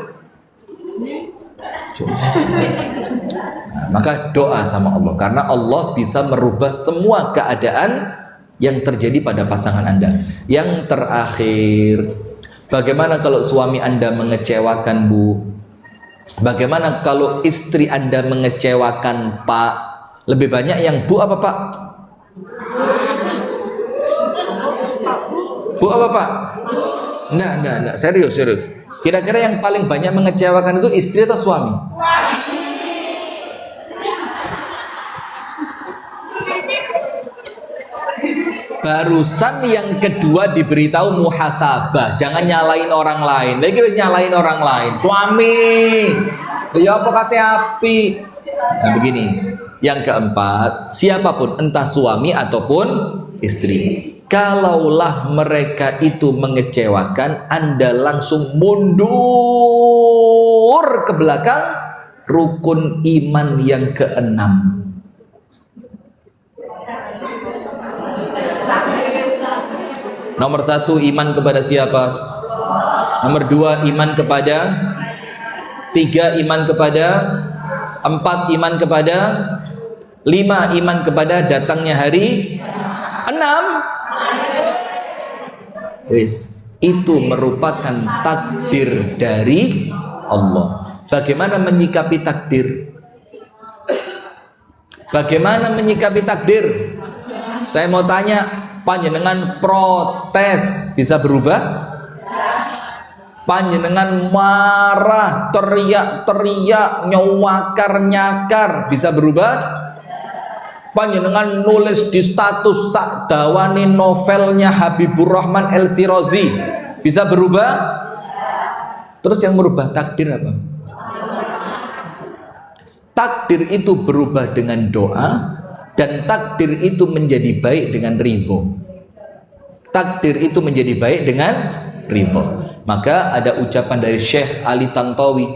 Nah, maka doa sama Allah karena Allah bisa merubah semua keadaan yang terjadi pada pasangan Anda. Yang terakhir, bagaimana kalau suami Anda mengecewakan Bu? Bagaimana kalau istri Anda mengecewakan Pak? Lebih banyak yang Bu apa Pak? Bu apa Pak? Nah, serius. Kira-kira yang paling banyak mengecewakan itu istri atau suami? Barusan yang kedua diberitahu muhasabah, jangan nyalain orang lain. Lagi nyalain orang lain, suami. Ya apa kata api? Nah begini. Yang keempat, siapapun entah suami ataupun istri, kalaulah mereka itu mengecewakan, Anda langsung mundur ke belakang. Rukun iman yang keenam. Nomor satu, iman kepada siapa? Nomor dua, iman kepada. Tiga, iman kepada. Empat, iman kepada. Lima, iman kepada datangnya hari. Enam, itu merupakan takdir dari Allah. Bagaimana menyikapi takdir? Bagaimana menyikapi takdir? Saya mau tanya, panjenengan protes bisa berubah? Panjenengan marah, teriak-teriak, nyawakar-nyakar, bisa berubah? Panjenengan nulis di status sak dawane novelnya Habibur Rahman El-Shirazi, bisa berubah? Terus yang merubah takdir apa? Takdir itu berubah dengan doa, dan takdir itu menjadi baik dengan ridho. Takdir itu menjadi baik dengan ridho. Maka ada ucapan dari Syekh Ali Tantawi.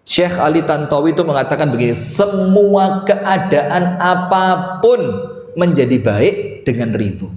Syekh Ali Tantawi itu mengatakan begini, semua keadaan apapun menjadi baik dengan ridho.